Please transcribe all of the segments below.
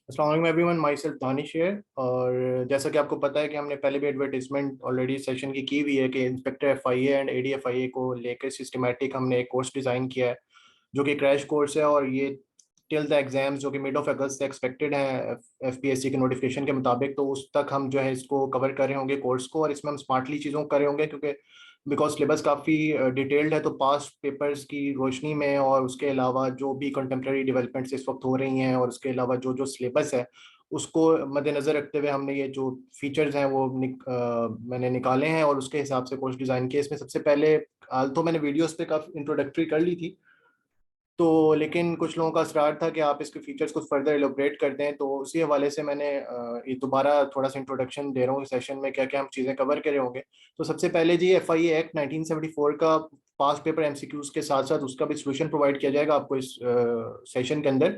अस्सलाम वालेकुम everyone, my self Danish है। और जैसा कि आपको पता है कि हमने पहले भी एडवर्टीजमेंट ऑलरेडी सेशन की हुई है कि इंस्पेक्टर एफआईए एंड एडीएफआईए को लेकर सिस्टमेटिक हमने एक कोर्स डिज़ाइन किया है जो कि क्रैश कोर्स है। और ये टिल द एग्जाम्स जो कि मिड ऑफ अगस्त से एक्सपेक्टेड है एफपीएससी के नोटिफिकेशन के मुताबिक, तो उस तक हम जो है इसको कवर कर रहे होंगे कोर्स को। और इसमें हम स्मार्टली चीज़ों को कर रहे होंगे क्योंकि बिकॉज सिलेबस काफ़ी डिटेल्ड है, तो पास्ट पेपर्स की रोशनी में और उसके अलावा जो भी कंटेम्प्रेरी डेवलपमेंट्स इस वक्त हो रही हैं और उसके अलावा जो जो सिलेबस है उसको मद्देनज़र रखते हुए हमने ये जो फीचर्स हैं वो मैंने निकाले हैं और उसके हिसाब से कोर्स डिज़ाइन किया। इसमें सबसे पहले हाल तो मैंने वीडियोस पे काफ़ी इंट्रोडक्टरी कर ली थी, तो लेकिन कुछ लोगों का असरार था कि आप इसके फीचर्स को फर्दर एलोबरेट करते हैं, तो उसी हवाले से मैंने ये दोबारा थोड़ा सा इंट्रोडक्शन दे रहा हूँ सेशन में क्या क्या हम चीज़ें कवर करे होंगे। तो सबसे पहले जी एफआईए एक्ट 1974 का पास्ट पेपर एमसीक्यूज के साथ साथ उसका भी सोल्यूशन प्रोवाइड किया जाएगा आपको इस सेशन के अंदर।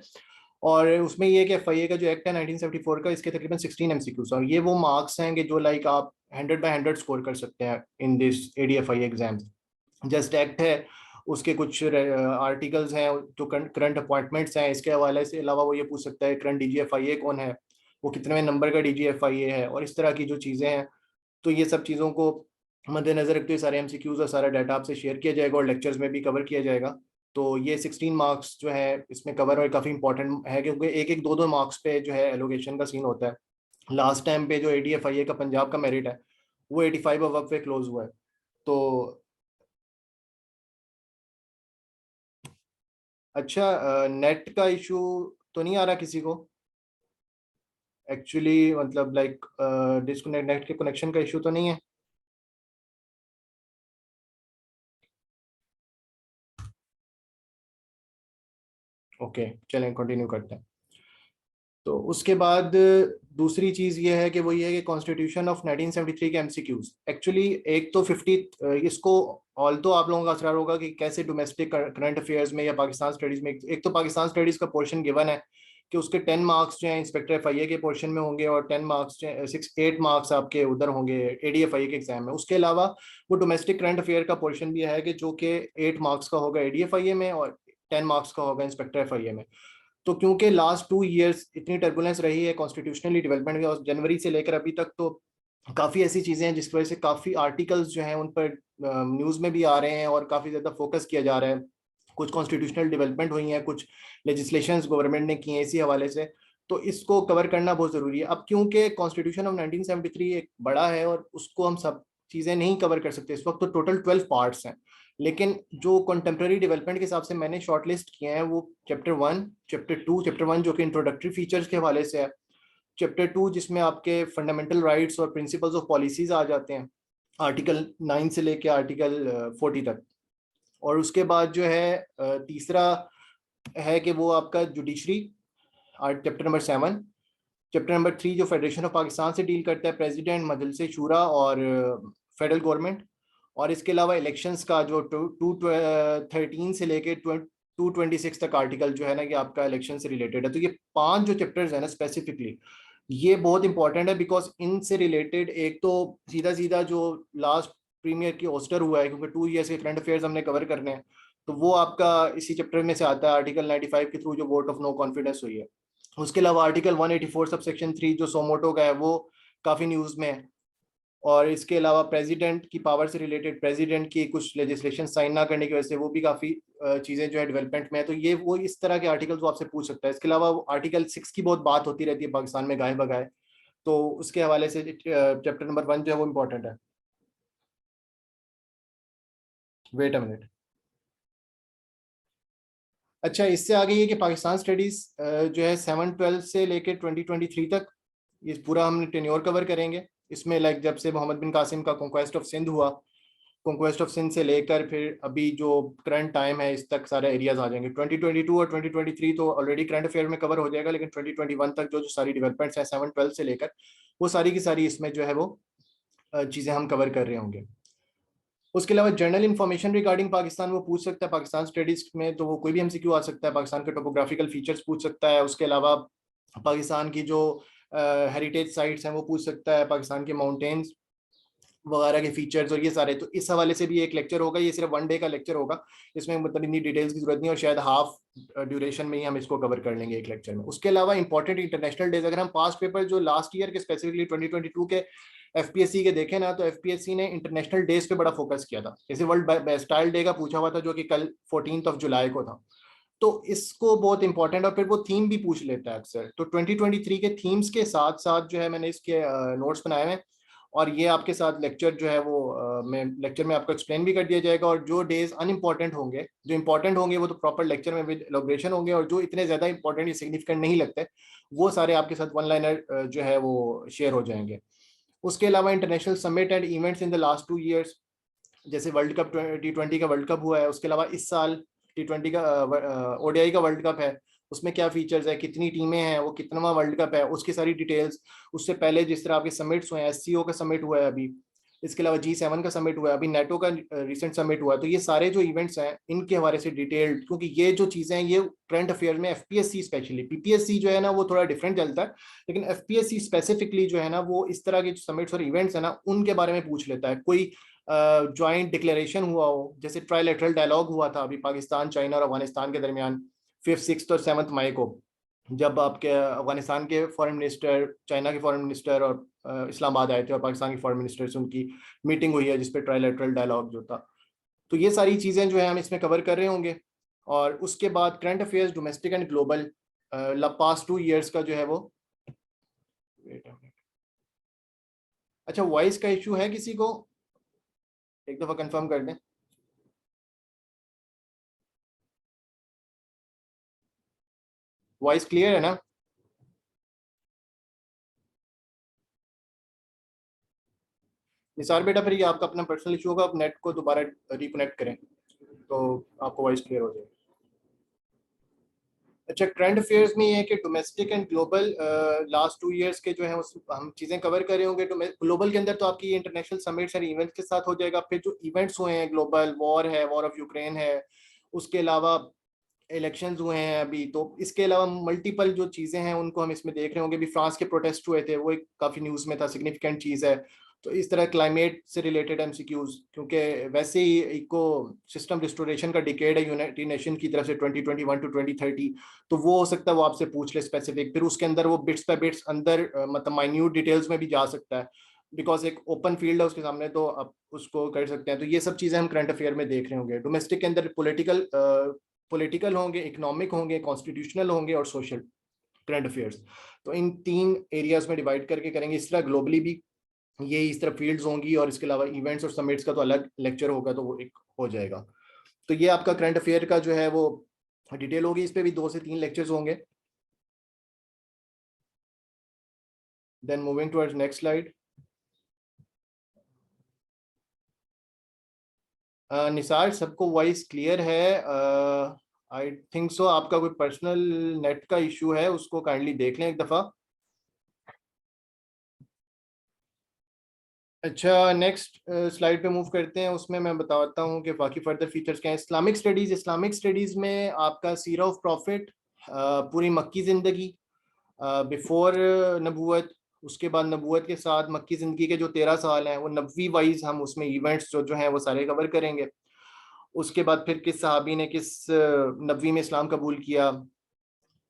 और उसमें ये है कि एफआईए का जो एक्ट है 1974 का, इसके तकरीबन 16 एमसीक्यूज और ये वो मार्क्स हैं कि जो लाइक आप 100/100 स्कोर कर सकते हैं in this ADFI exam. Just act है, उसके कुछ आर्टिकल्स हैं जो करंट अपॉइंटमेंट्स हैं, इसके हवाले से अलावा वो ये पूछ सकता है करंट डीजीएफआईए कौन है, वो कितने नंबर का डीजीएफआईए है और इस तरह की जो चीज़ें हैं। तो ये सब चीज़ों को मद्देनजर रखते हुए सारे एमसीक्यूज और सारा डाटा आपसे शेयर किया जाएगा और लेक्चर्स में भी कवर किया जाएगा। तो ये 16 मार्क्स जो है इसमें कवर और काफ़ी इंपॉर्टेंट है क्योंकि एक एक दो दो मार्क्स पे जो है एलोकेशन का सीन होता है। लास्ट टाइम पे जो एडीएफआईए का पंजाब का मेरिट है वो 85 अबव पे क्लोज हुआ है। तो अच्छा, नेट का इशू तो नहीं आ रहा किसी को एक्चुअली, मतलब लाइक डिस्कनेक्ट नेट के कनेक्शन का इशू तो नहीं है? ओके, चलें कंटिन्यू करते हैं। तो उसके बाद दूसरी चीज़ ये है कि वो ये है कि कॉन्स्टिट्यूशन ऑफ 1973 के एमसीक्यूज एक्चुअली एक तो 50 इसको ऑल तो आप लोगों का असर होगा कि कैसे डोमेस्टिक करंट अफेयर्स में या पाकिस्तान स्टडीज में, एक तो पाकिस्तान स्टडीज का पोर्शन गिवन है कि उसके 10 मार्क्स जो है इंस्पेक्टर एफआईए के पोर्शन में होंगे और 10 मार्क्स 8 मार्क्स आपके उधर होंगे एडीएफआईए के एग्जाम में। उसके अलावा वो डोमेस्टिक करंट अफेयर का पोर्शन भी है कि जो कि 8 मार्क्स का होगा एडीएफआईए में और 10 मार्क्स का होगा इंस्पेक्टर एफआईए में। तो क्योंकि लास्ट 2 इयर्स इतनी टर्बुलेंस रही है कॉन्स्टिट्यूशनली डेवलपमेंट में और जनवरी से लेकर अभी तक, तो काफ़ी ऐसी चीज़ें हैं जिस वजह से काफ़ी आर्टिकल्स जो हैं उन पर न्यूज़ में भी आ रहे हैं और काफ़ी ज़्यादा फोकस किया जा रहा है। कुछ कॉन्स्टिट्यूशनल डेवलपमेंट हुई हैं, कुछ लेजिस्लेशंस गवर्नमेंट ने की हैं इसी हवाले से। तो इसको कवर करना बहुत ज़रूरी है। अब क्योंकि कॉन्स्टिट्यूशन ऑफ 1973 एक बड़ा है और उसको हम सब चीज़ें नहीं कवर कर सकते इस वक्त, तो टोटल 12 पार्ट्स हैं। लेकिन जो कंटेम्प्रेरी डेवलपमेंट के हिसाब से मैंने शॉर्टलिस्ट किए हैं वो चैप्टर 1, चैप्टर 2, चैप्टर 1 जो कि इंट्रोडक्टरी फीचर्स के हवाले से है, चैप्टर 2 जिसमें आपके फंडामेंटल राइट्स और प्रिंसिपल्स ऑफ पॉलिसीज आ जाते हैं आर्टिकल 9 से लेके आर्टिकल 40 तक। और उसके बाद जो है तीसरा है कि वो आपका judiciary, chapter number 7। Chapter number 3 जो फेडरेशन ऑफ पाकिस्तान से डील करता है, प्रेसिडेंट, मजलिस शूरा और फेडरल गवर्नमेंट। और इसके अलावा इलेक्शंस का जो 213 से लेके 226 तक आर्टिकल जो है ना कि आपका इलेक्शन से रिलेटेड है। तो ये 5 जो चैप्टर्स है ना स्पेसिफिकली, ये बहुत इंपॉर्टेंट है बिकॉज इनसे रिलेटेड एक तो सीधा सीधा जो लास्ट प्रीमियर की ओस्टर हुआ है, क्योंकि 2 इयर्स के करंट अफेयर्स हमने कवर करने हैं, तो वो आपका इसी चैप्टर में से आता है आर्टिकल 95 के थ्रू जो वोट ऑफ नो कॉन्फिडेंस हुई है। उसके अलावा आर्टिकल 184 सब सेक्शन 3 जो सोमोटो का है वो काफ़ी न्यूज़ में है। और इसके अलावा प्रेसिडेंट की पावर से रिलेटेड प्रेसिडेंट की कुछ लेजिस्लेशन साइन ना करने की वजह से वो भी काफ़ी चीज़ें जो है डेवलपमेंट में है। तो ये वो इस तरह के आर्टिकल्स वो आपसे पूछ सकता है। इसके अलावा आर्टिकल 6 की बहुत बात होती रहती है पाकिस्तान में गाय बगाए, तो उसके हवाले से चैप्टर नंबर 1 जो है वो इम्पोर्टेंट है। Wait a minute. अच्छा, इससे आगे ये कि पाकिस्तान स्टडीज जो है 7-12 से लेके 2023 तक ये पूरा हम टेन्योर कवर करेंगे। इसमें लाइक जब से मोहम्मद बिन कासिम का कॉन्क्वेस्ट ऑफ सिंध हुआ, कॉन्क्वेस्ट ऑफ सिंध से लेकर फिर अभी जो करंट टाइम है इस तक सारे एरियाज आ जाएंगे। 2022 और 2023 तो ऑलरेडी करंट अफेयर में कवर हो जाएगा, लेकिन 2021 तक जो जो सारी डेवलपमेंट्स हैं 7-12 से लेकर, वो सारी की सारी इसमें जो है वो चीज़ें हम कवर कर रहे होंगे। उसके अलावा जनरल इन्फॉर्मेशन रिगार्डिंग पाकिस्तान वो पूछ सकता है पाकिस्तान स्टडीज में, तो वो कोई भी एमसीक्यू आ सकता है। पाकिस्तान के टोपोग्राफिकल फीचर्स पूछ सकता है। उसके अलावा पाकिस्तान की जो हेरिटेज साइट्स हैं वो पूछ सकता है, पाकिस्तान के माउंटेन्स वगैरह के फीचर्स और ये सारे, तो इस हवाले से भी एक लेक्चर होगा। ये सिर्फ 1 डे का लेक्चर होगा, इसमें मतलब इतनी डिटेल्स की जरूरत नहीं, और शायद हाफ ड्यूरेशन में ही हम इसको कवर कर लेंगे एक लेक्चर में। उसके अलावा इंपॉर्टेंट इंटरनेशनल डेज, अगर हम पास्ट पेपर जो लास्ट ईयर के स्पेसिफिकली 2022 के एफपीएससी के देखें ना, तो एफपीएससी ने इंटरनेशनल डेज पे बड़ा फोकस किया था। जैसे वर्ल्ड बेस्टाइल डे का पूछा हुआ था जो कि कल 14 जुलाई को था, तो इसको बहुत इंपॉर्टेंट, और फिर वो थीम भी पूछ लेता है अक्सर। तो 2023 के थीम्स के साथ साथ जो है मैंने इसके नोट्स बनाए हैं, और ये आपके साथ लेक्चर जो है वो मैं लेक्चर में आपको एक्सप्लेन भी कर दिया जाएगा। और जो डेज अनइम्पॉर्टेंट होंगे, जो इंपॉर्टेंट होंगे वो तो प्रॉपर लेक्चर में विद एलोब्रेशन होंगे, और जो इतने ज्यादा इंपॉर्टेंट या सिग्निफिकेंट नहीं लगते वो सारे आपके साथ वन लाइनर जो है वो शेयर हो जाएंगे। उसके अलावा international summit and events in the last 2 years, जैसे वर्ल्ड कप T20 का वर्ल्ड कप हुआ है, उसके अलावा इस साल T20 का ओडीआई का वर्ल्ड कप है, उसमें क्या फीचर्स है, कितनी टीमें हैं, वो कितनावा वर्ल्ड कप है, उसकी सारी डिटेल्स। उससे पहले जिस तरह आपके समिट्स हुए हैं, एससीओ का समिट हुआ है अभी, इसके अलावा G7 का समिट हुआ है, अभी नेटो का रिसेंट समिट हुआ है, तो ये सारे जो इवेंट्स हैं इनके हवाले से डिटेल्ड, क्योंकि ये जो चीजें हैं ये करंट अफेयर में एफपीएससी स्पेशली, पीपीएससी जो है ना वो थोड़ा डिफरेंट चलता है, लेकिन एफपीएससी स्पेसिफिकली जो है ना वो इस तरह के समिट्स और इवेंट्स है ना उनके बारे में पूछ लेता है। कोई ज्वाइंट डिक्लेरेशन हुआ हो, जैसे ट्राइलेटरल डायलॉग हुआ था अभी पाकिस्तान, चाइना और अफगानिस्तान के दरमियान 5th 6th और 7th मई को, जब आपके अफगानिस्तान के फॉरेन मिनिस्टर, चाइना के फॉरेन मिनिस्टर और इस्लामाबाद आए थे, और पाकिस्तान के फॉरेन मिनिस्टर से उनकी मीटिंग हुई है जिसपे ट्राइलेटरल डायलॉग जो था। तो ये सारी चीजें जो है हम इसमें कवर कर रहे होंगे। और उसके बाद current affairs domestic and global past 2 years का जो है वो, अच्छा वॉइस का इशू है किसी को, एक दफा कंफर्म कर दें। वॉइस क्लियर है ना? निसार बेटा, फिर ये आपका अपना पर्सनल इशू होगा, आप नेट को दोबारा रिकनेक्ट करें तो आपको वॉइस क्लियर हो जाएगी। अच्छा, करंट अफेयर्स में ये है कि domestic and global last 2 years के जो है उस हम चीजें कवर कर रहे होंगे। ग्लोबल के अंदर तो आपकी इंटरनेशनल समिट्स और इवेंट्स के साथ हो जाएगा। फिर जो इवेंट्स हुए हैं, ग्लोबल वॉर है, वॉर ऑफ यूक्रेन है, उसके अलावा इलेक्शंस हुए हैं अभी, तो इसके अलावा मल्टीपल जो चीजें हैं उनको हम इसमें देख रहे होंगे। अभी फ्रांस के प्रोटेस्ट हुए थे, वो एक काफी न्यूज में था, सिग्निफिकेंट चीज है। तो इस तरह क्लाइमेट से रिलेटेड एमसीक्यूज, क्योंकि वैसे ही इको सिस्टम रिस्टोरेशन का डिकेड है यूनाइटेड नेशन की तरफ से 2021 टू 2030, तो वो हो सकता है वो आपसे पूछ ले स्पेसिफिक, फिर उसके अंदर वो बिट्स बाय बिट्स अंदर मतलब माइन्यूट डिटेल्स में भी जा सकता है, बिकॉज एक ओपन फील्ड है उसके सामने, तो आप उसको कर सकते हैं। तो ये सब चीजें हम करंट अफेयर में देख रहे होंगे। डोमेस्टिक के अंदर पॉलिटिकल होंगे, इकोनॉमिक होंगे, कॉन्स्टिट्यूशनल होंगे, और सोशल करंट अफेयर्स। तो इन 3 एरियाज में डिवाइड करके करेंगे। इस तरह ग्लोबली भी ये इस तरह फील्ड्स होंगी, और इसके अलावा इवेंट्स और समिट्स का तो अलग लेक्चर होगा, तो वो एक हो जाएगा। तो ये आपका करंट अफेयर का जो है वो डिटेल होगी, इस पे भी 2 से 3 लेक्चर्स होंगे। Then moving towards next slide. Nisar, सबको वॉइस क्लियर है? I think so. आपका कोई पर्सनल नेट का इशू है, उसको काइंडली देख लें एक दफा। अच्छा, नेक्स्ट स्लाइड पे मूव करते हैं। उसमें मैं बताता हूँ कि बाकी फर्दर फीचर्स क्या हैं। इस्लामिक स्टडीज, इस्लामिक स्टडीज में आपका सीरा ऑफ प्रॉफिट, पूरी मक्की ज़िंदगी बिफोर नबूवत, उसके बाद नबूवत के साथ मक्की ज़िंदगी के जो 13 साल हैं, वो नबवी वाइज हम उसमें इवेंट्स जो जो हैं वो सारे कवर करेंगे। उसके बाद फिर किस सहाबी ने किस नबवी में इस्लाम कबूल किया,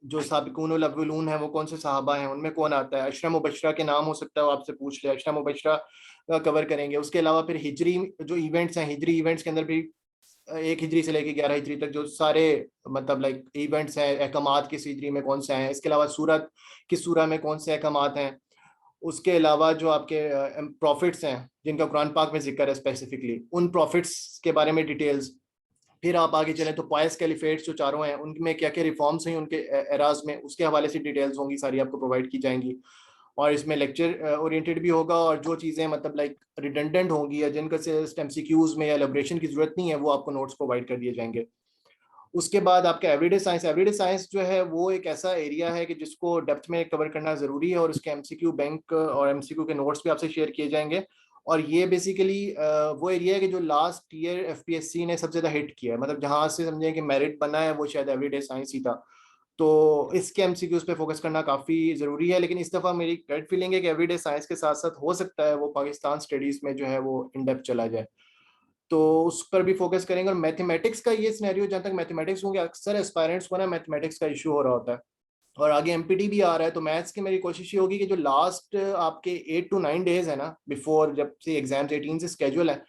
जो साबिकून और अव्वलून है वो कौन से सहाबा हैं, उनमें कौन आता है, अशरा मुबशरा के नाम हो सकता है वो आपसे पूछ ले, अशरा मुबशरा कवर करेंगे। उसके अलावा फिर हिजरी जो इवेंट्स हैं, हिजरी इवेंट्स के अंदर भी 1 हिजरी से लेकर 11 हिजरी तक जो सारे मतलब लाइक इवेंट्स हैं, अहकामात किस हिजरी में कौन से हैं। इसके अलावा सूरत, किस सूरा में कौन से अहकामात हैं। उसके अलावा जो आपके प्रॉफिट्स हैं जिनका कुरान पाक में जिक्र है स्पेसिफिकली, उन प्रॉफिट्स के बारे में डिटेल्स। फिर आप आगे चलें तो पायस कैलिफेट्स जो चारों हैं उनमें क्या क्या रिफॉर्म्स हुई उनके एराज में, उसके हवाले से डिटेल्स होंगी, सारी आपको प्रोवाइड की जाएंगी। और इसमें लेक्चर ओरिएंटेड भी होगा, और जो चीज़ें मतलब लाइक रिडंडेंट होंगी या जिनका एमसीक्यूज में या एलिब्रेशन की जरूरत नहीं है, वो आपको नोट्स प्रोवाइड कर दिए जाएंगे। उसके बाद आपका एवरीडे साइंस, एवरीडे साइंस जो है वो एक ऐसा एरिया है कि जिसको डेप्थ में कवर करना जरूरी है, और उसके एमसीक्यू बैंक और एमसीक्यू के नोट्स भी आपसे शेयर किए जाएंगे। और ये बेसिकली वो एरिया है कि जो लास्ट ईयर एफपीएससी ने सबसे ज्यादा हिट किया है, मतलब जहां से समझें कि मेरिट बना है वो शायद एवरीडे साइंस ही था। तो इसके एमसीक्यूज पे फोकस करना काफ़ी ज़रूरी है। लेकिन इस दफ़ा मेरी गट फीलिंग है कि एवरीडे साइंस के साथ साथ हो सकता है वो पाकिस्तान स्टडीज़ में जो है वो इन डेप्थ चला जाए, तो उस पर भी फोकस करेंगे। और मैथमेटिक्स का ये सिनेरियो, जहाँ तक मैथमेटिक्स होंगे, अक्सर एस्पायरेंट्स को ना मैथमेटिक्स का इशू हो रहा होता है, और आगे एमपीटी भी आ रहा है। तो मैथ्स की मेरी कोशिश ये होगी कि जो लास्ट आपके 8 to 9 डेज है ना बिफोर, जब से एग्जाम्स 18 से स्केड्यूल है,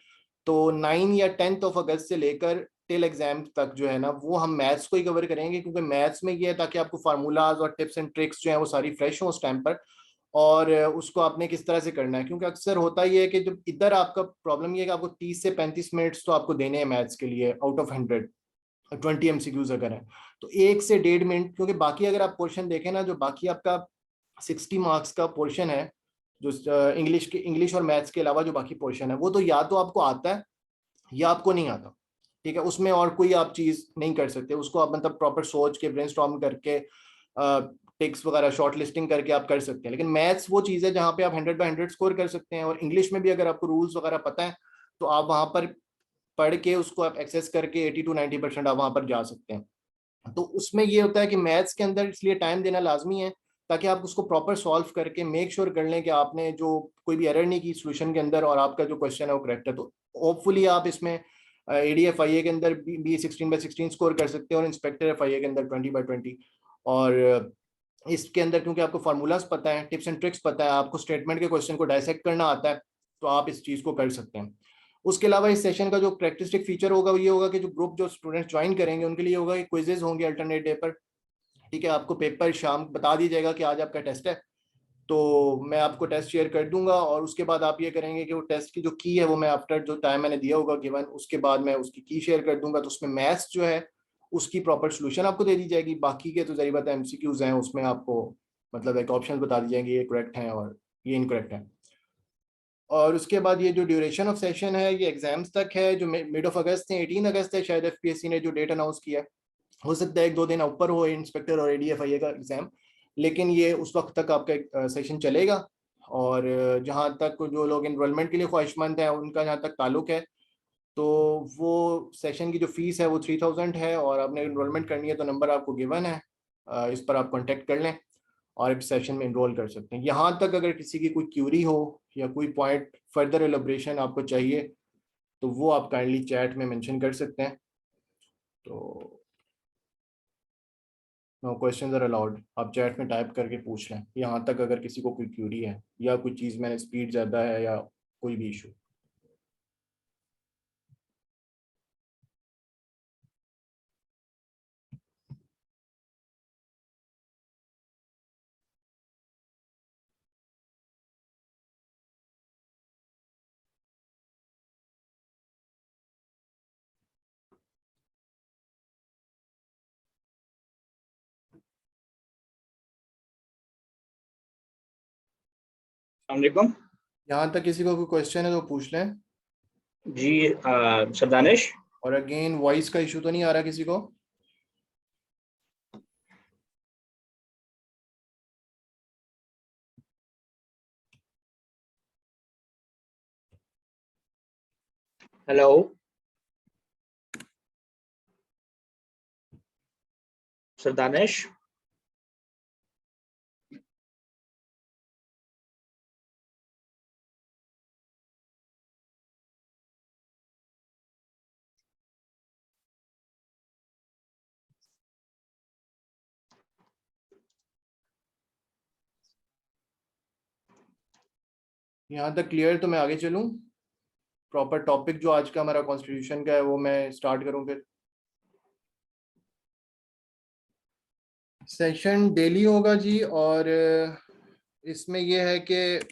तो 9 या 10 अगस्त से लेकर टिल एग्जाम तक जो है ना वो हम मैथ्स को ही कवर करेंगे, क्योंकि मैथ्स में ये है ताकि आपको फार्मूलाज और टिप्स एंड ट्रिक्स जो है वो सारी फ्रेश हो उस टाइम पर, और उसको आपने किस तरह से करना है। क्योंकि अक्सर होता ही है कि जब इधर आपका प्रॉब्लम ये है कि आपको 30 से 35 मिनट्स तो आपको देने हैं मैथ्स के लिए आउट ऑफ 100, 20 एमसीक्यूज अगर है तो 1 से 1.5 मिनट, क्योंकि बाकी अगर आप पोर्शन देखें ना, जो बाकी आपका 60 मार्क्स का पोर्शन है, जो इंग्लिश और मैथ्स के अलावा जो बाकी पोर्शन है, वो तो या तो आपको आता है या आपको नहीं आता। ठीक है, उसमें और कोई आप चीज नहीं कर सकते, उसको आप मतलब प्रॉपर सोच के ब्रेनस्टॉर्म करके टिक्स वगैरह शॉर्ट लिस्टिंग करके आप कर सकते हैं। लेकिन मैथ्स वो चीज़ है जहाँ पे आप 100/100 स्कोर कर सकते हैं, और इंग्लिश में भी अगर आपको रूल्स वगैरह पता है तो आप वहाँ पर पढ़ के उसको आप एक्सेस करके 80 to 90% आप वहाँ पर जा सकते हैं। तो उसमें ये होता है कि मैथ्स के अंदर इसलिए टाइम देना लाजमी है ताकि आप उसको प्रॉपर सॉल्व करके मेक श्योर कर लें कि आपने जो कोई भी एरर नहीं की सोल्यूशन के अंदर, और आपका जो क्वेश्चन है वो करेक्ट है। तो होपफुली आप इसमें एडीएफआईए के अंदर भी 16/16 स्कोर कर सकते हैं, और इंस्पेक्टर एफआईए के अंदर 20/20। और इसके अंदर क्योंकि आपको फार्मूलाज पता है, टिप्स एंड ट्रिक्स पता है, आपको स्टेटमेंट के क्वेश्चन को डायसेक्ट करना आता है, तो आप इस चीज़ को कर सकते हैं। उसके अलावा इस सेशन का जो प्रैक्टिस्टिक फीचर होगा वो ये होगा कि जो ग्रुप जो स्टूडेंट्स ज्वाइन करेंगे उनके लिए होगा कि क्विजेज होंगे अल्टरनेट डे पर। ठीक है, आपको पेपर शाम बता दी जाएगा कि आज आपका टेस्ट है, तो मैं आपको टेस्ट शेयर कर दूंगा, और उसके बाद आप ये करेंगे कि वो टेस्ट की जो की है वो मैं आफ्टर जो टाइम मैंने दिया होगा गिवन, उसके बाद मैं उसकी की शेयर कर दूंगा। तो उसमें मैथ्स जो है उसकी प्रॉपर सोल्यूशन आपको दे दी जाएगी। बाकी के तो जरिए बात एमसीक्यूज हैं, उसमें आपको मतलब एक ऑप्शन बता दी जाएंगे, ये करेक्ट है और ये इनकरेक्ट है। और उसके बाद ये जो ड्यूरेशन ऑफ सेशन है ये एग्जाम्स तक है, जो मिड ऑफ अगस्त है, 18 अगस्त है शायद एफपीएससी ने जो डेट अनाउंस किया है। हो सकता है 1-2 दिन ऊपर हो इंस्पेक्टर और एडीएफआईए का एग्जाम, लेकिन ये उस वक्त तक आपका सेशन चलेगा। और जहाँ तक जो लोग इनरोलमेंट के लिए ख्वाहिशमंद हैं उनका जहाँ तक ताल्लुक है, तो वो सेशन की जो फीस है वो 3000 है, और आपने इनरोलमेंट करनी है तो नंबर आपको गिवन है, इस पर आप कांटेक्ट कर लें और इस सेशन में इनरोल कर सकते हैं। यहाँ तक अगर किसी की कोई क्यूरी हो या कोई पॉइंट फर्दर एलोब्रेशन आपको चाहिए तो वो आप काइंडली चैट में मेंशन कर सकते हैं। तो नो क्वेश्चंस आर अलाउड, आप चैट में टाइप करके पूछ लें यहाँ तक अगर किसी को कोई क्यूरी है या कोई चीज़ मैंने स्पीड ज़्यादा है या कोई भी इशू। अस्सलामुअलैकुम। यहाँ तक किसी को कोई क्वेश्चन है तो पूछ लें। जी सर दानिश। और अगेन वॉइस का इशू तो नहीं आ रहा किसी को? Hello sir Danish. यहाँ तक क्लियर, तो मैं आगे चलूँ? प्रॉपर टॉपिक जो आज का हमारा कॉन्स्टिट्यूशन का है वो मैं स्टार्ट करूँ फिर? सेशन डेली होगा जी, और इसमें यह है कि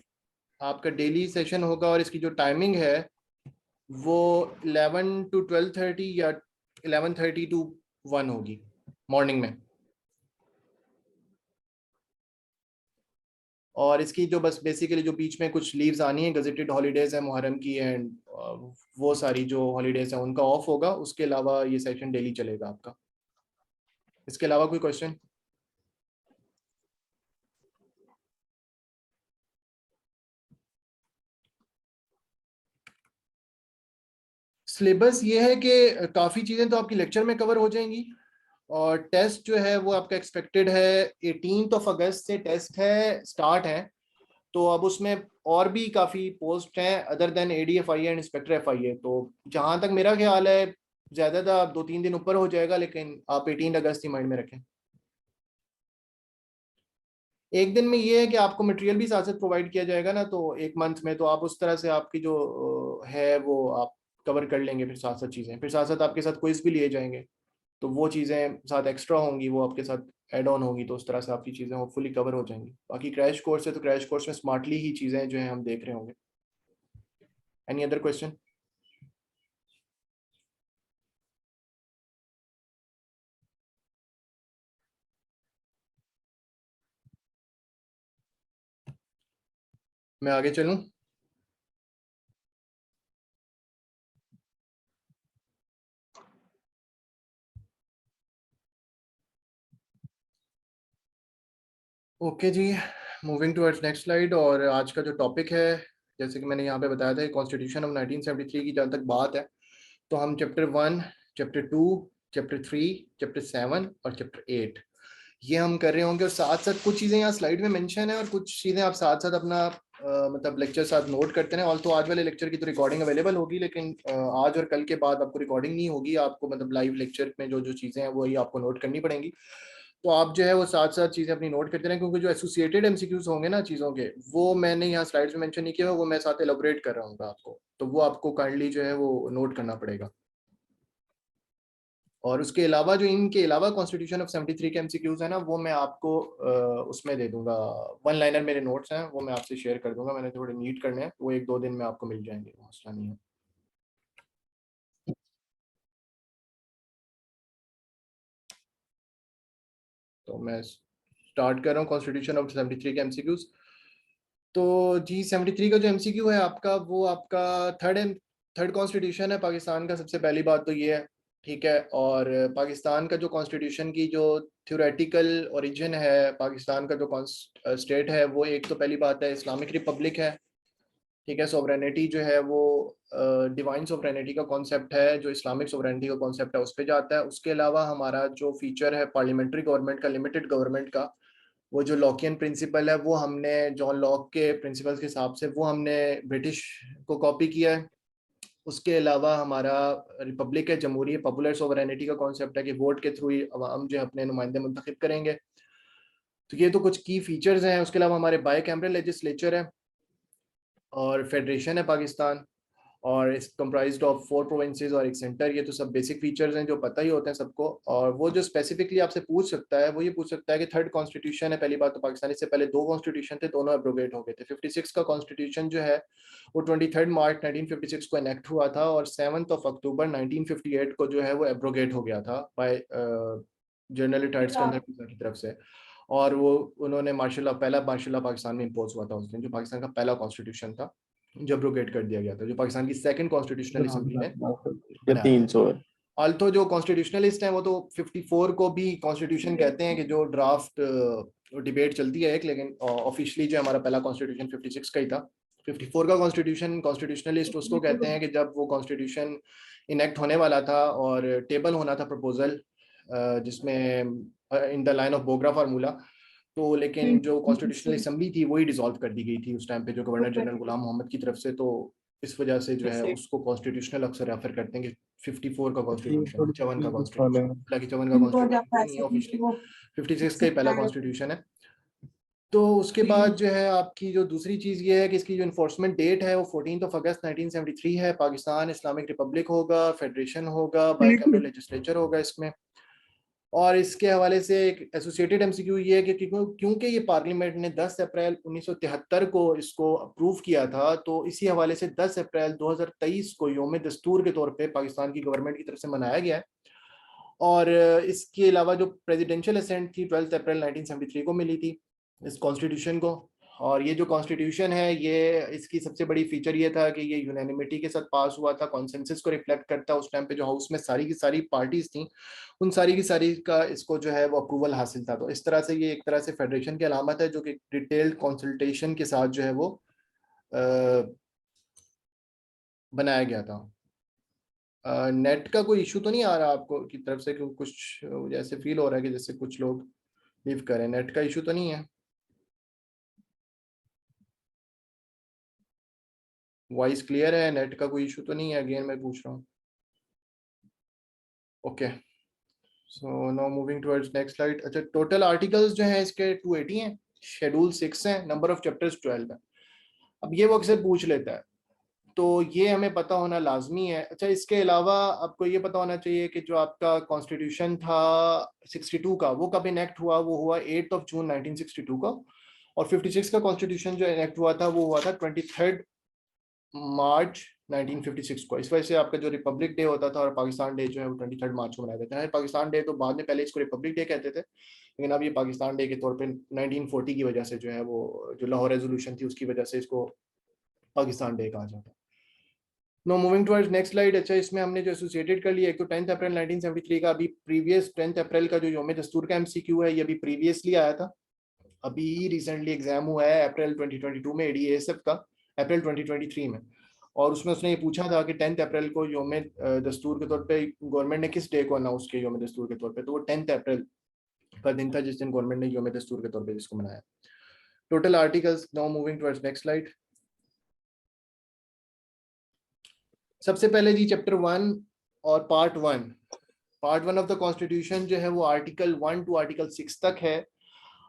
आपका डेली सेशन होगा, और इसकी जो टाइमिंग है वो 11 to 12:30 या 11:30 to 1 होगी मॉर्निंग में। और इसकी जो बस बेसिकली जो बीच में कुछ लीव्स आनी है, गजेटेड हॉलीडेज है मुहर्रम की, एंड वो सारी जो हॉलीडेज है उनका ऑफ होगा। उसके अलावा ये सेशन डेली चलेगा आपका। इसके अलावा कोई क्वेश्चन? सिलेबस ये है कि काफ़ी चीज़ें तो आपकी लेक्चर में कवर हो जाएंगी, और टेस्ट जो है वो आपका एक्सपेक्टेड है 18 अगस्त से टेस्ट है, स्टार्ट है। तो अब उसमें और भी काफ़ी पोस्ट हैं other than ADFIA and inspector FIA। तो जहाँ तक मेरा ख्याल है ज़्यादा 2-3 दिन ऊपर हो जाएगा, लेकिन आप 18 अगस्त ही माइंड में रखें। एक दिन में ये है कि आपको मटेरियल भी साथ साथ प्रोवाइड किया जाएगा ना, तो एक मंथ में तो आप उस तरह से आपकी जो है वो आप कवर कर लेंगे। फिर साथ साथ चीज़ें, फिर साथ साथ आपके साथ क्विज भी लिए जाएंगे, तो वो चीज़ें साथ एक्स्ट्रा होंगी, वो आपके साथ ऐड ऑन होगी, तो उस तरह से आपकी चीज़ें होपफुली कवर हो जाएंगी। बाकी क्रैश कोर्स है तो क्रैश कोर्स में स्मार्टली ही चीज़ें जो है हम देख रहे होंगे। Any other question? मैं आगे चलूं? ओके जी, मूविंग टुवर्ड्स नेक्स्ट स्लाइड। और आज का जो टॉपिक है, जैसे कि मैंने यहाँ पे बताया था, कॉन्स्टिट्यूशन ऑफ 1973 की जहाँ तक बात है, तो हम चैप्टर 1, चैप्टर 2, चैप्टर 3, चैप्टर 7 और चैप्टर 8 ये हम कर रहे होंगे। और साथ साथ कुछ चीज़ें यहाँ स्लाइड में मेंशन है और कुछ चीज़ें आप साथ साथ अपना मतलब लेक्चर साथ नोट करते हैं। ऑल तो आज वाले लेक्चर की तो रिकॉर्डिंग अवेलेबल होगी, लेकिन आज और कल के बाद आपको रिकॉर्डिंग नहीं होगी, आपको मतलब लाइव लेक्चर में जो जो चीज़ें हैं वही आपको नोट करनी पड़ेंगी। तो आप जो है वो साथ साथ चीज़ें अपनी नोट करते रहें, क्योंकि जो एसोसिएटेड MCQs होंगे ना चीज़ों के, वो मैंने यहाँ स्लाइड्स में मेंशन नहीं किया, वो मैं साथ एलोबरेट कर रहा हूँ आपको, तो वो आपको काइंडली जो है वो नोट करना पड़ेगा। और उसके अलावा जो इनके अलावा कॉन्स्टिट्यूशन ऑफ 73 के MCQs है ना, वो मैं आपको उसमें दे दूंगा। वन लाइनर मेरे नोट्स हैं, वो मैं आपसे शेयर कर दूंगा, मैंने थोड़े नीट करने हैं, वो 1-2 दिन में आपको मिल जाएंगे, मसला नहीं है। तो मैं स्टार्ट कर रहा हूँ कॉन्स्टिट्यूशन ऑफ 73 के MCQs। तो जी 73 का जो MCQ है आपका, वो आपका थर्ड कॉन्स्टिट्यूशन है पाकिस्तान का। सबसे पहली बात तो ये है, ठीक है। और पाकिस्तान का जो कॉन्स्टिट्यूशन की जो थ्योरेटिकल ओरिजिन है, पाकिस्तान का जो स्टेट है, वो एक तो पहली बात है इस्लामिक रिपब्लिक है, ठीक है। सोवरेनिटी जो है वो डिवाइन सोवरेनिटी का कॉन्सेप्ट है, जो इस्लामिक सोवरेनिटी का कॉन्सेप्ट है उस पर जाता है। उसके अलावा हमारा जो फीचर है पार्लियामेंट्री गवर्नमेंट का, लिमिटेड गवर्नमेंट का, वो जो लॉकियन प्रिंसिपल है, वो हमने जॉन लॉक के प्रिंसिपल्स के हिसाब से वो हमने ब्रिटिश को कॉपी किया है। उसके अलावा हमारा रिपब्लिक है, जमहूरी, पॉपुलर सोवरेनिटी का कॉन्सेप्ट है कि वोट के थ्रू ही हम जो है अपने नुमाइंदे मुंतखब करेंगे। तो ये तो कुछ की फीचर्स हैं। उसके अलावा हमारे बाई कैमरल लेजिस्लेचर है और फेडरेशन है पाकिस्तान, और इस कंप्राइज्ड ऑफ 4 प्रोविंसेस और एक सेंटर। ये तो सब बेसिक फीचर्स हैं जो पता ही होते हैं सबको। और वो जो स्पेसिफिकली आपसे पूछ सकता है वो ये पूछ सकता है कि थर्ड कॉन्स्टिट्यूशन है, पहली बात तो पाकिस्तान, इससे पहले 2 कॉन्स्टिट्यूशन थे, दोनों एब्रोगेट हो गए थे। 56 का कॉन्स्टिट्यूशन जो है वो 23 मार्च 1956 को इनेक्ट हुआ था, और 7 अक्टूबर 1958 को जो है वो एब्रोगेट हो गया था bye general retired Sikandar Mirza की तरफ से। और वो उन्होंने पहला मार्शल लॉ पाकिस्तान में इम्पोज हुआ था उस दिन, जो पाकिस्तान का पहला कॉन्स्टिट्यूशन था, जो अब्रोगेट कर दिया गया था, जो पाकिस्तान की सेकंड कॉन्स्टिट्यूशनल असेंबली ने या बनाया था। 300 है। अल्थो जो कॉन्स्टिट्यूशनलिस्ट हैं वो तो 54 को भी कॉन्स्टिट्यूशन कहते हैं, कि जो ड्राफ्ट डिबेट चलती है एक, लेकिन ऑफिशियली जो हमारा पहला कॉन्स्टिट्यूशन 56 का ही था। 54 का कॉन्स्टिट्यूशन कॉन्स्टिट्यूशनलिस्ट उसको कहते हैं कि जब वो कॉन्स्टिट्यूशन इनेक्ट होने वाला था और टेबल होना था प्रपोजल, जिसमें in the line of Bogra formula, तो लेकिन जो कॉन्स्टिट्यूशनल असेंबली थी वही डिसॉल्व कर दी गई थी उस टाइम पे, जो गवर्नर जनरल गुलाम मोहम्मद की तरफ से। तो इस वजह से जो है उसको कॉन्स्टिट्यूशनल अक्सर रेफर करते हैं कि 54 का कॉन्स्टिट्यूशन, 54 का कॉन्स्टिट्यूशन, हालांकि 54 का कॉन्स्टिट्यूशन नहीं है ऑफिशियली, 56 का ही पहला कॉन्स्टिट्यूशन है। तो उसके बाद जो है आपकी जो दूसरी चीज़ ये है कि इसकी जो इन्फोर्समेंट डेट है वो 14 अगस्त 1973 है। पाकिस्तान इस्लामिक रिपब्लिक होगा, फेडरेशन होगा, बाइकैमरल लेजिस्लेचर होगा इसमें। और इसके हवाले से एक एसोसिएटेड MCQ ये है कि क्योंकि ये पार्लियामेंट ने 10 अप्रैल 1973 को इसको अप्रूव किया था, तो इसी हवाले से 10 अप्रैल 2023 को यौम दस्तूर के तौर पे पाकिस्तान की गवर्नमेंट की तरफ से मनाया गया है। और इसके अलावा जो प्रेसिडेंशियल असेंट थी 12 अप्रैल 1973 को मिली थी इस कॉन्स्टिट्यूशन को। और ये जो कॉन्स्टिट्यूशन है, ये इसकी सबसे बड़ी फीचर ये था कि ये यूनानिमिटी के साथ पास हुआ था, कॉन्सेंसस को रिफ्लेक्ट करता। उस टाइम पे जो हाउस में सारी की सारी पार्टीज थी, उन सारी की सारी का इसको जो है वो अप्रूवल हासिल था। तो इस तरह से ये एक तरह से फेडरेशन की अलामत है, जो कि डिटेल्ड कंसल्टेशन के साथ जो है वो बनाया गया था। नेट का कोई इशू तो नहीं आ रहा आपको की तरफ से? क्यों कुछ जैसे फील हो रहा है कि जैसे कुछ लोग लीव करें, नेट का इशू तो नहीं है? वॉइस क्लियर है, नेट का कोई इशू तो नहीं है? अगेन मैं पूछ रहा हूँ। Okay, so now moving towards next slide. अच्छा, टोटल आर्टिकल्स जो हैं इसके 280 हैं, शेड्यूल 6 है, नंबर ऑफ चैप्टर्स 12 है। अब ये वो अक्सर पूछ लेता है, तो ये हमें पता होना लाजमी है। अच्छा, इसके अलावा आपको ये पता होना चाहिए कि जो आपका कॉन्स्टिट्यूशन था 62 का, वो कब इनेक्ट हुआ? वो हुआ 8 जून 1962 का। और 56 का कॉन्स्टिट्यूशन जो इनेक्ट हुआ था वो हुआ था 23 मार्च 1956 को। इस वजह से आपका जो रिपब्लिक डे होता था और पाकिस्तान डे जो है वो 23 मार्च को मनाया जाता है। पाकिस्तान डे तो बाद में, पहले इसको रिपब्लिक डे कहते थे, लेकिन अब ये पाकिस्तान डे के तौर पे 1940 की वजह से जो है वो जो लाहौर रेजोल्यूशन थी उसकी वजह से इसको पाकिस्तान डे कहा जाता है। No moving towards next slide. अच्छा, इसमें हमने जो एसोसिएटेड कर लिया, एक तो 10 अप्रैल 1973 का, अभी प्रीवियस 10 अप्रैल का जो यौम दस्तूर का एमसीक्यू है ये अभी प्रीवियसली आया था, अभी रिसेंटली एग्जाम हुआ है अप्रैल 2022 में एडीएएसएफ का, अप्रैल 2023 में। और उसमें उसने ये पूछा था कि 10 अप्रैल को यौम दस्तूर के तौर पे गवर्नमेंट ने किस डे को अनाउंस किया यौम दस्तूर के तौर पे, तो वो 10 अप्रैल का दिन था जिस दिन गवर्नमेंट ने यौम दस्तूर के तौर पे जिसको मनाया। Total articles, now moving towards next slide. सबसे पहले जी चैप्टर 1 और पार्ट 1 ऑफ द कॉन्स्टिट्यूशन जो है वो आर्टिकल 1 टू आर्टिकल 6 तक है।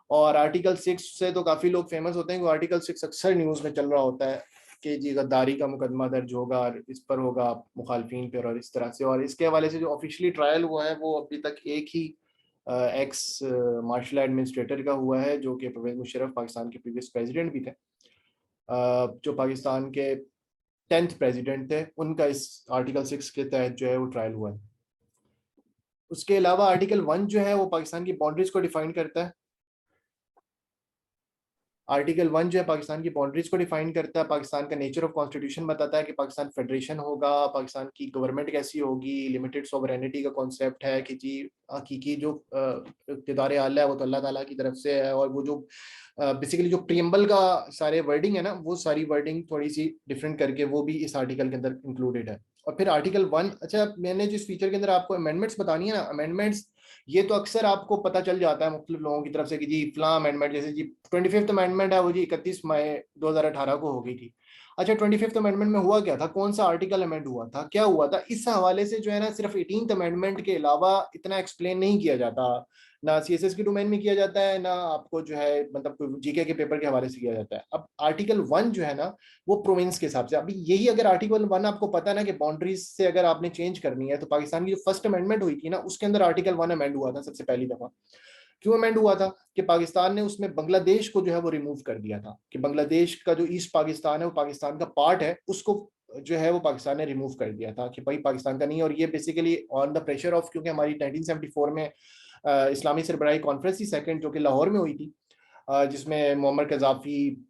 और आर्टिकल 6 से तो काफी लोग फेमस होते हैं, आर्टिकल 6 अक्सर न्यूज में चल रहा होता है कि जी गद्दारी का मुकदमा दर्ज होगा और इस पर होगा मुखालफिन पर और इस तरह से। और इसके हवाले से जो ऑफिशियली ट्रायल हुआ है वो अभी तक एक ही एक्स मार्शल एडमिनिस्ट्रेटर का हुआ है, जो कि परवेज मुशर्रफ पाकिस्तान के प्रीवियस प्रेसिडेंट भी थे, जो पाकिस्तान के 10th प्रेसिडेंट थे, उनका इस आर्टिकल 6 के तहत जो है वो ट्रायल हुआ है। उसके अलावा आर्टिकल 1 जो है वो पाकिस्तान की बाउंड्रीज को डिफाइन करता है। आर्टिकल 1 जो है पाकिस्तान की बाउंड्रीज को डिफाइन करता है, पाकिस्तान का नेचर ऑफ कॉन्स्टिट्यूशन बताता है कि पाकिस्तान फेडरेशन होगा, पाकिस्तान की गवर्नमेंट कैसी होगी, लिमिटेड सॉवरेनिटी का कॉन्सेप्ट है कि जी हकीकी जो इक़्तिदार आला है वो तो अल्लाह ताला की तरफ से है। और वो जो बेसिकली जो प्रीएम्बल का सारे वर्डिंग है ना, वो सारी वर्डिंग थोड़ी सी डिफरेंट करके वो भी इस आर्टिकल के अंदर इंक्लूडेड है। और फिर आर्टिकल 1, अच्छा मैंने जिस फीचर के अंदर आपको अमेंडमेंट्स बतानी है ना, अमेंडमेंट्स ये तो अक्सर आपको पता चल जाता है मुख्तलिफ लोगों की तरफ से कि जी फलां अमेंडमेंट, जैसे जी 25th अमेंडमेंट है वो जी 31 मई 2018 को हो गई थी। अच्छा, 25th अमेंडमेंट में हुआ क्या था, कौन सा आर्टिकल अमेंड हुआ था, क्या हुआ था, इस हवाले से जो है ना सिर्फ 18th अमेंडमेंट के अलावा इतना एक्सप्लेन नहीं किया जाता, ना सीएसएस की डोमेन में किया जाता है, ना आपको जो है मतलब जीके के पेपर के हवाले से किया जाता है। अब आर्टिकल 1 जो है ना वो प्रोविंस के हिसाब से, अभी यही अगर आर्टिकल 1 आपको पता है ना कि बाउंड्रीज से अगर आपने चेंज करनी है, तो पाकिस्तान की जो फर्स्ट अमेंडमेंट हुई थी ना उसके अंदर आर्टिकल 1 अमेंड हुआ था सबसे पहली दफा। क्यों अमेंड हुआ था कि पाकिस्तान ने उसमें बांग्लादेश को जो है वो रिमूव कर दिया था, कि बांग्लादेश का जो ईस्ट पाकिस्तान है वो पाकिस्तान का पार्ट है, उसको जो है वो पाकिस्तान ने रिमूव कर दिया था कि भाई पाकिस्तान का नहीं। और ये basically on the pressure of, क्योंकि हमारी 1974 में इस्लामी सरबराही कॉन्फ्रेंस थी सेकंड, जो कि लाहौर में हुई थी, जिसमें मोहम्मद कजाफी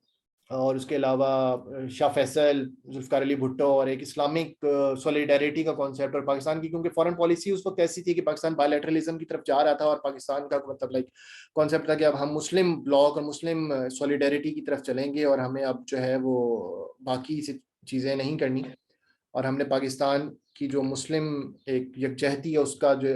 और उसके अलावा शाह फैसल, जुल्फकार अली भुट्टो और एक इस्लामिक सॉलिडारिटी का कॉन्सेप्ट, और पाकिस्तान की क्योंकि फॉरेन पॉलिसी उस वक्त ऐसी थी कि पाकिस्तान बायलैटरलिज्म की तरफ जा रहा था, और पाकिस्तान का मतलब लाइक कॉन्सेप्ट था कि अब हम मुस्लिम ब्लॉक और मुस्लिम सॉलिडारिटी की तरफ चलेंगे और हमें अब जो है वो बाकी चीज़ें नहीं करनी, और हमने पाकिस्तान की जो मुस्लिम एक यकजहती है उसका जो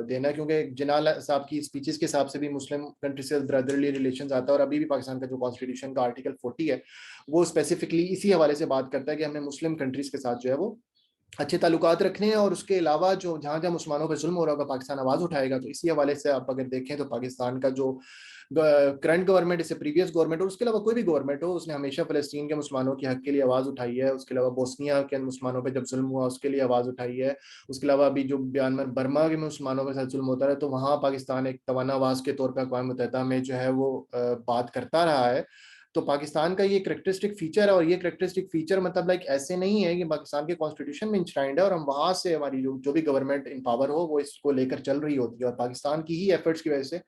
देना है, क्योंकि जिनाल साहब की स्पीचेस के हिसाब से भी मुस्लिम कंट्री से ब्रदरली रिलेशंस आता है। और अभी भी पाकिस्तान का जो कॉन्स्टिट्यूशन का आर्टिकल 40 है वो स्पेसिफिकली इसी हवाले से बात करता है कि हमने मुस्लिम कंट्रीज के साथ जो है वो अच्छे ताल्लुकात रखने हैं, और उसके अलावा जो जहाँ जहाँ मुसलमानों पर जुल्म हो रहा होगा पाकिस्तान आवाज़ उठाएगा। तो इसी हवाले से आप अगर देखें तो पाकिस्तान का जो करंट गवर्नमेंट, इससे प्रीवियस गवर्नमेंट और उसके अलावा कोई भी गवर्नमेंट हो, उसने हमेशा फ़लस्तीन के मुसलमानों के हक के लिए आवाज़ उठाई है। उसके अलावा बोस्निया के मुसलमानों पर जब जुल्म हुआ उसके लिए आवाज़ उठाई है। उसके अलावा अभी जो म्यांमार बर्मा के मुसलमानों के साथ जुल्म होता है तो वहाँ पाकिस्तान एक तवाना आवाज़ के तौर पर अक़वाम मुत्तहिदा में जो है वो बात करता रहा है। तो पाकिस्तान का ये करेक्टरिस्टिक फीचर है, और ये करेक्टरिस्टिक फीचर मतलब लाइक ऐसे नहीं है कि पाकिस्तान के कॉन्स्टिट्यूशन में इंश्राइंड है और हम वहां से हमारी जो भी गवर्नमेंट इन पावर हो वो इसको लेकर चल रही होती है। और पाकिस्तान की ही एफर्ट्स की वजह से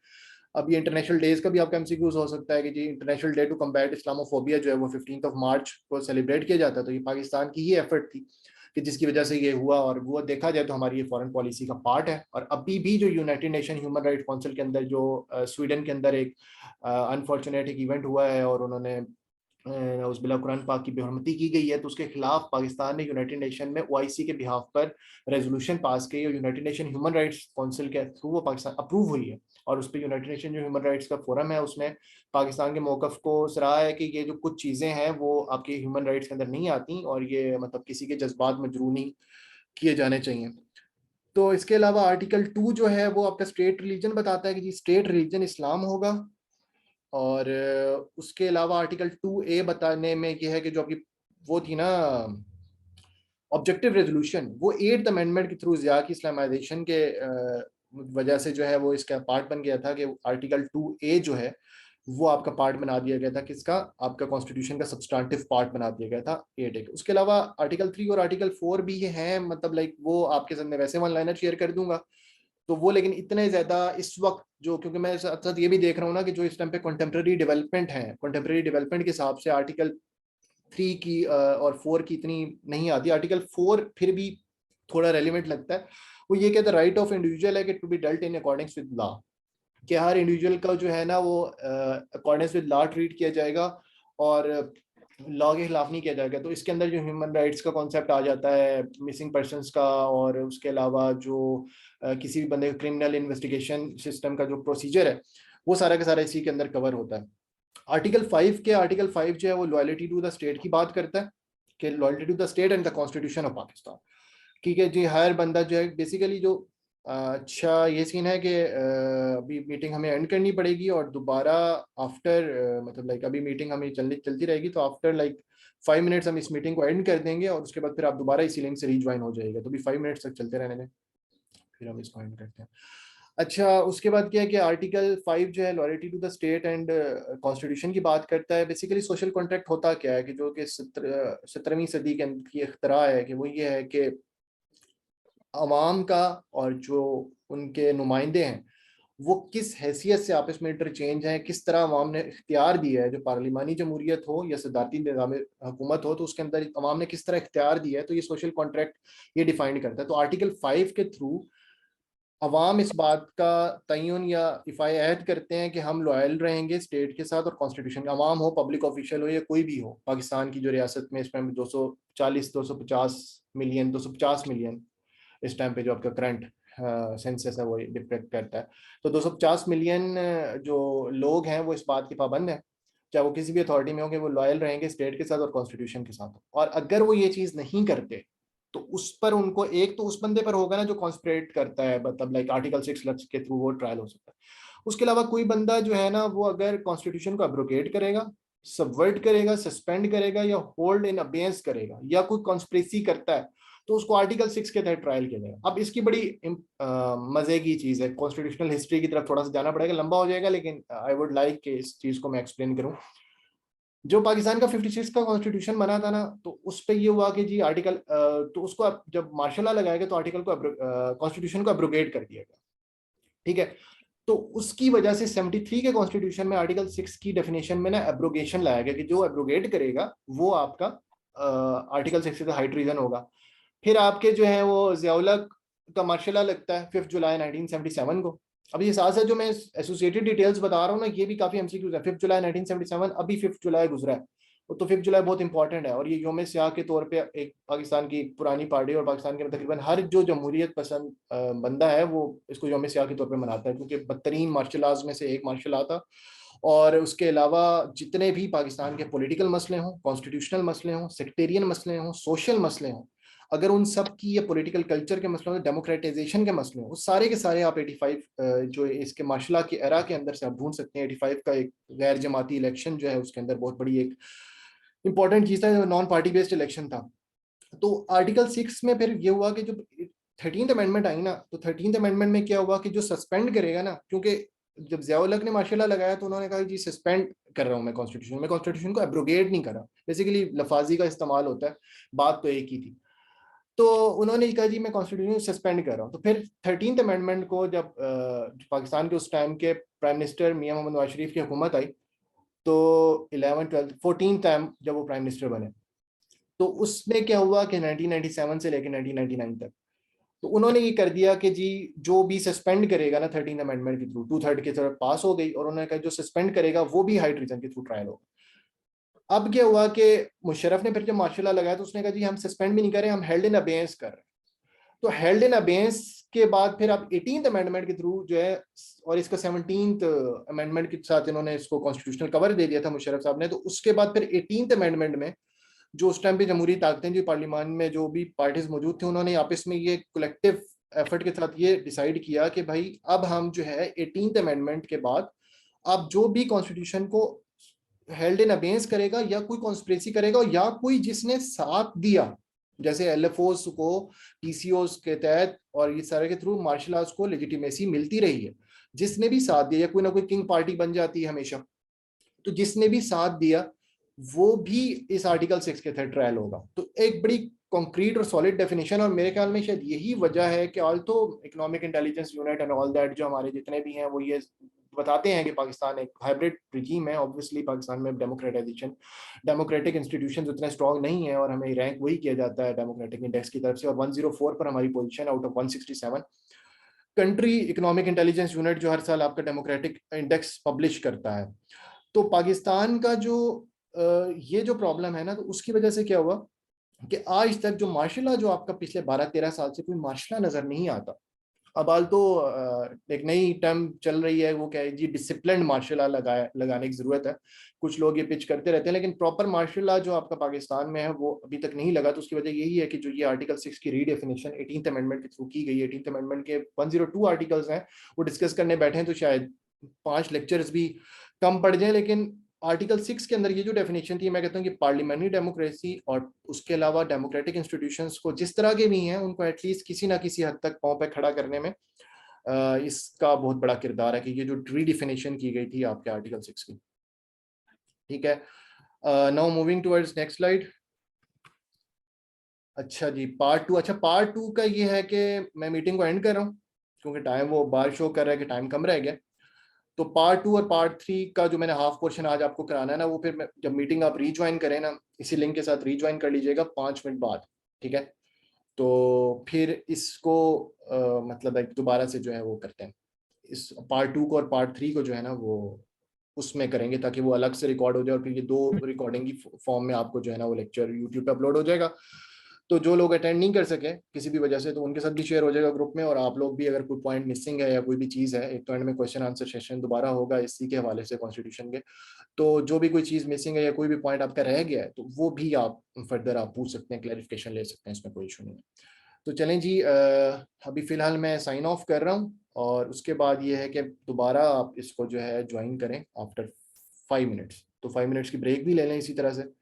अब ये इंटरनेशनल डेज का भी आपका एमसीक्यूज हो सकता है कि जी international day to combat Islamophobia जो है वो 15 मार्च को सेलिब्रेट किया जाता है। तो ये पाकिस्तान की ही एफर्ट थी कि जिसकी वजह से ये हुआ, और वो देखा जाए तो हमारी ये फॉरेन पॉलिसी का पार्ट है। और अभी भी जो United nation human right council के अंदर जो स्वीडन के अंदर एक अनफॉर्चुनेट एक इवेंट हुआ है, और उन्होंने उस बिला कुरान पाक की बेहरमती की गई है, तो उसके खिलाफ पाकिस्तान ने यूनाइटेड नेशन में ओआईसी के बिहाफ पर रेजोल्यूशन पास की और United nation human rights council के थ्रू वो पाकिस्तान अप्रूव हुई है। और उस पर यूनाइटेड नेशन जो ह्यूमन राइट्स का फोरम है उसने पाकिस्तान के मौकफ को सराहा है कि ये जो कुछ चीज़ें हैं वो आपके ह्यूमन राइट्स के अंदर नहीं आती और ये मतलब किसी के जज्बात मजरू नहीं किए जाने चाहिए। तो इसके अलावा आर्टिकल 2 जो है वो आपका स्टेट रिलीजन बताता है कि जी स्टेट रिलीजन इस्लाम होगा। और उसके अलावा आर्टिकल 2A बताने में यह है कि जो आपकी वो थी ना ऑब्जेक्टिव रेजोल्यूशन, वो 8th अमेंडमेंट के थ्रू ज़िया की इस्लामाइजेशन के वजह से जो है वो इसका पार्ट बन गया था कि आर्टिकल 2A जो है वो आपका पार्ट बना दिया गया था, किसका, आपका कॉन्स्टिट्यूशन का सब्सटेंटिव पार्ट बना दिया गया था 8A। उसके अलावा आर्टिकल 3 और आर्टिकल 4 भी हैं, मतलब लाइक वो आपके सामने वैसे वन लाइनर शेयर कर दूंगा तो वो, लेकिन इतने ज्यादा इस वक्त जो, क्योंकि मैं साथ साथ ये भी देख रहा हूँ ना कि जो इस टाइम पे कंटेम्प्रेरी डेवलपमेंट है, कंटेम्प्रेरी डेवलपमेंट के हिसाब से आर्टिकल 3 की और 4 की इतनी नहीं आती। आर्टिकल 4 फिर भी थोड़ा रेलिवेंट लगता है। वो ये कहता है राइट ऑफ इंडिविजुअल है कि to be dealt in accordings with law, कि हर इंडिविजुअल का जो है ना वो अकॉर्डिंग्स विद लॉ ट्रीट किया जाएगा और लॉ के खिलाफ नहीं किया जाएगा। तो इसके अंदर जो ह्यूमन राइट्स का कॉन्सेप्ट आ जाता है, मिसिंग पर्सनस का, और उसके अलावा जो किसी भी बंदे का क्रिमिनल इन्वेस्टिगेशन सिस्टम का जो प्रोसीजर है वो सारा का सारा इसी के अंदर कवर होता है। आर्टिकल 5 जो है वो लॉयल्टी टू द स्टेट की बात करता है कि loyalty to the state and the constitution of Pakistan. ठीक है जी, हर बंदा जो है बेसिकली जो अच्छा ये सीन है कि अभी मीटिंग हमें एंड करनी पड़ेगी और दोबारा आफ्टर मतलब लाइक अभी मीटिंग हमें चलती रहेगी, तो आफ्टर लाइक 5 मिनट्स हम इस मीटिंग को एंड कर देंगे और उसके बाद फिर आप दोबारा इसी लिंक से रीज्वाइन हो जाएगा। तो भी 5 मिनट्स तक चलते रहने दें, फिर हम इसको एंड करते हैं। अच्छा, उसके बाद क्या है कि आर्टिकल 5 जो है loyalty to the state and constitution की बात करता है। बेसिकली सोशल कॉन्ट्रैक्ट होता क्या है कि जो कि 17वीं सदी के की इख्तरा है कि वो ये है कि अवाम का और जो उनके नुमाइंदे हैं वो किस हैसियत से आपस में इंटरचेंज हैं, किस तरह अवाम ने इख्तियार दिया है, जो पार्लिमानी जमहूरियत हो या सदारती निज़ाम हुकूमत हो तो उसके अंदर अवाम ने किस तरह इख्तियार दिया है, तो ये सोशल कॉन्ट्रैक्ट ये डिफाइन करता है। तो आर्टिकल 5 के थ्रू अवाम इस बात का तयन या इफ़ाए अहद करते हैं कि हम लॉयल रहेंगे स्टेट के साथ और कॉन्स्टिट्यूशन का। अवाम हो, पब्लिक ऑफिशियल हो या कोई भी हो, पाकिस्तान की जो रियासत में इस टाइम 250 मिलियन इस टाइम पे जो आपका करंट सेंसस है वो डिपेक्ट करता है। तो 250 मिलियन जो लोग हैं वो इस बात के पाबंद हैं, चाहे वो किसी भी अथॉरिटी में होंगे, वो लॉयल रहेंगे स्टेट के साथ और कॉन्स्टिट्यूशन के साथ। और अगर वो ये चीज़ नहीं करते तो उस पर उनको, एक तो उस बंदे पर होगा ना जो कॉन्स्पिरेट करता है, मतलब लाइक आर्टिकल 6 के थ्रू वो ट्रायल हो सकता है। उसके अलावा कोई बंदा जो है ना वो अगर कॉन्स्टिट्यूशन को अब्रोगेट करेगा, सबवर्ट करेगा, सस्पेंड करेगा या होल्ड इन अबेयंस करेगा या कोई कॉन्स्पिरेसी करता है तो उसको आर्टिकल 6 के तहत ट्रायल किया जाएगा। अब इसकी बड़ी मजे की चीज है, कॉन्स्टिट्यूशनल हिस्ट्री की तरफ थोड़ा सा जाना पड़ेगा, लंबा हो जाएगा, लेकिन आई वुड लाइक कि इस चीज को मैं एक्सप्लेन करूं। जो पाकिस्तान का 56 का कॉन्स्टिट्यूशन बना था ना, तो उस पर यह हुआ कि जी आर्टिकल तो उसको जब मार्शल लॉ लगाया गया तो आर्टिकल को कॉन्स्टिट्यूशन को अब्रोगेट कर दिया गया। ठीक है, तो उसकी वजह से 73 के कॉन्स्टिट्यूशन में आर्टिकल 6 की डेफिनेशन में ना एब्रोगेशन लाया गया कि जो एब्रोगेट करेगा वो आपका आर्टिकल 6 से हाई ट्रीजन होगा। फिर आपके जो है वो ज़ियाउल का मार्शल लॉ लगता है 5 जुलाई 1977 को। अब ये साथ साथ जो मैं एसोसिएटेड डिटेल्स बता रहा हूँ ना, ये भी काफी एमसीक्यूज है। 5 जुलाई 1977, अभी 5 जुलाई गुजरा है, तो 5 जुलाई बहुत इंपॉर्टेंट है और ये योम स्याह के तौर पे एक पाकिस्तान की पुरानी पार्टी और पाकिस्तान के तकरीबन हर जो जमहूरियत पसंद बंदा है वो इसको योम स्याह के तौर पे मनाता है, क्योंकि बदतरीन मार्शल लॉज में से एक मार्शल लॉ था। और उसके अलावा जितने भी पाकिस्तान के पॉलिटिकल मसले हों, कॉन्स्टिट्यूशनल मसले हों, सेक्टेरियन मसले हों, सोशल मसले हों, अगर उन सब की या पॉलिटिकल कल्चर के मसलों में डेमोक्रेटाइजेशन के मसले हों, वो सारे के सारे आप 85 जो इसके मार्शल लॉ की एरा के अंदर से आप ढूंढ सकते हैं। 85 का एक गैर जमाती इलेक्शन जो है उसके अंदर बहुत बड़ी एक इंपॉर्टेंट चीज था, नॉन पार्टी बेस्ड इलेक्शन था। तो आर्टिकल 6 में फिर ये हुआ कि जो 13th अमेंडमेंट आई ना, तो 13th अमेंडमेंट में क्या हुआ कि जो सस्पेंड करेगा ना, क्योंकि जब ज़ियाउल हक ने मार्शल लॉ लगाया तो उन्होंने कहा जी सस्पेंड कर रहा हूँ मैं कॉन्स्टिट्यूशन को एब्रोगेट नहीं कर रहा। बेसिकली लफाजी का इस्तेमाल होता है, बात तो एक ही थी। तो उन्होंने कहा जी मैं कॉन्स्टिट्यूशन सस्पेंड कर रहा हूँ। तो फिर 13th अमेंडमेंट को जब पाकिस्तान के उस टाइम के प्राइम मिनिस्टर मियां मोहम्मद नवाज शरीफ की हुकूमत आई, तो 11 12 14 टाइम जब वो प्राइम मिनिस्टर बने, तो उसमें क्या हुआ कि 1997 से लेकर 1999 तक तो उन्होंने ये कर दिया कि जी जो भी सस्पेंड करेगा ना 13th अमेंडमेंट के थ्रू, 2/3 की तरफ पास हो गई और उन्होंने कहा जो सस्पेंड करेगा वो भी हाई ट्रीजन के थ्रू ट्रायल होगा। अब क्या हुआ कि मुशर्रफ ने फिर जब मार्शल लॉ लगाया तो उसने कहा जी हम सस्पेंड भी नहीं कर रहे, हम हेल्ड इन अबेयंस कर रहे हैं। तो हेल्ड इन अबेयंस के बाद फिर अब 18th अमेंडमेंट के थ्रू जो है, और इसका 17th अमेंडमेंट के साथ इन्होंने इसको कॉन्स्टिट्यूशनल कवर दे दिया था मुशर्रफ साहब ने। तो उसके बाद फिर 18th अमेंडमेंट में जो उस टाइम पे जमहूरी ताकतें जो पार्लियामान में जो भी पार्टीज मौजूद थे, उन्होंने आपस में ये कलेक्टिव एफर्ट के साथ ये डिसाइड किया कि भाई अब हम जो है 18th अमेंडमेंट के बाद अब जो भी कॉन्स्टिट्यूशन को हेल्ड इन अबेंस करेगा या कोई कॉन्स्पिरेसी करेगा या कोई जिसने साथ दिया, जैसे एलएफओस को पीसीओस के तहत और ये सारे के थ्रू मार्शल आर्ट्स को लेजिटिमेसी मिलती रही है, जिसने भी साथ दिया, या कोई ना कोई किंग पार्टी बन जाती है हमेशा, तो जिसने भी साथ दिया वो भी इस आर्टिकल 6 के तहत ट्रायल होगा। तो एक बड़ी कॉन्क्रीट और सॉलिड डेफिनेशन, और मेरे ख्याल में शायद यही वजह है कि although economic intelligence unit and all that जो हमारे जितने भी हैं वो ये बताते हैं कि पाकिस्तान एक हाइब्रिड रिजीम है। ऑब्वियसली पाकिस्तान में डेमोक्रेटाइजेशन, डेमोक्रेटिक इंस्टीट्यूशन उतने स्ट्रॉन्ग नहीं है, और हमें रैंक वही किया जाता है डेमोक्रेटिक इंडेक्स की तरफ से, और 104 पर हमारी position out of 167। Country economic intelligence unit जो हर साल आपका डेमोक्रेटिक इंडेक्स पब्लिश करता है। तो पाकिस्तान का जो ये जो प्रॉब्लम है ना, तो उसकी वजह से क्या हुआ कि आज तक जो मार्शल लॉ जो आपका पिछले 12-13 साल से कोई मार्शल लॉ नजर नहीं आता। अब हाल तो एक नई टर्म चल रही है, वो क्या है जी, डिसिप्लिन मार्शल लॉ लगाने की जरूरत है। कुछ लोग ये पिच करते रहते हैं, लेकिन प्रॉपर मार्शल लॉ जो आपका पाकिस्तान में है वो अभी तक नहीं लगा। तो उसकी वजह यही है कि जो ये आर्टिकल 6 की रीडेफिनेशन 18th अमेंडमेंट के थ्रू की गई है, 18th अमेंडमेंट के 102 आर्टिकल्स हैं, वो डिस्कस करने बैठे हैं तो शायद 5 लेक्चर्स भी कम पड़ जाए। लेकिन आर्टिकल 6 के अंदर ये जो डेफिनेशन थी, मैं कहता हूँ कि पार्लियामेंट्री डेमोक्रेसी और उसके अलावा डेमोक्रेटिक इंस्टीट्यूशंस को जिस तरह के भी हैं उनको एटलीस्ट किसी ना किसी हद तक पांव पे खड़ा करने में इसका बहुत बड़ा किरदार है कि ये जो रीडिफिनेशन की गई थी आपके आर्टिकल 6 की। ठीक है, now moving towards next slide. अच्छा जी, पार्ट 2। अच्छा, पार्ट 2 का ये है कि मैं मीटिंग को एंड कर रहा हूँ क्योंकि टाइम वो बार शो कर रहा है कि टाइम कम रह गया। तो पार्ट 2 और पार्ट 3 का जो मैंने हाफ पोर्शन आज आपको कराना है ना, वो फिर जब मीटिंग आप रीज्वाइन करें ना, इसी लिंक के साथ रीज्वाइन कर लीजिएगा 5 मिनट बाद। ठीक है, तो फिर इसको मतलब एक दोबारा से जो है वो करते हैं, इस पार्ट 2 को और पार्ट 3 को जो है ना वो उसमें करेंगे, ताकि वो अलग से रिकॉर्ड हो जाए और फिर ये 2 रिकॉर्डिंग की फॉर्म में आपको जो है ना वो लेक्चर यूट्यूब पे अपलोड हो जाएगा। तो जो लोग अटेंड नहीं कर सके किसी भी वजह से, तो उनके साथ भी शेयर हो जाएगा ग्रुप में। और आप लोग भी अगर कोई पॉइंट मिसिंग है या कोई भी चीज़ है, एक तो एंड में क्वेश्चन आंसर सेशन दोबारा होगा इसी के हवाले से कॉन्स्टिट्यूशन के, तो जो भी कोई चीज़ मिसिंग है या कोई भी पॉइंट आपका रह गया है तो वो भी आप फर्दर आप पूछ सकते हैं, क्लैरिफिकेशन ले सकते हैं, इसमें कोई इशू नहीं है। तो चलें जी, अभी फ़िलहाल मैं साइन ऑफ कर रहा हूँ, और उसके बाद ये है कि दोबारा आप इसको जो है ज्वाइन करें आफ्टर 5 मिनट्स। तो 5 मिनट्स की ब्रेक भी ले लें इसी तरह से,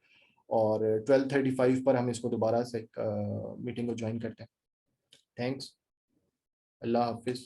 और 12:35 पर हम इसको दोबारा से मीटिंग को ज्वाइन करते हैं। थैंक्स, अल्लाह हाफिज़।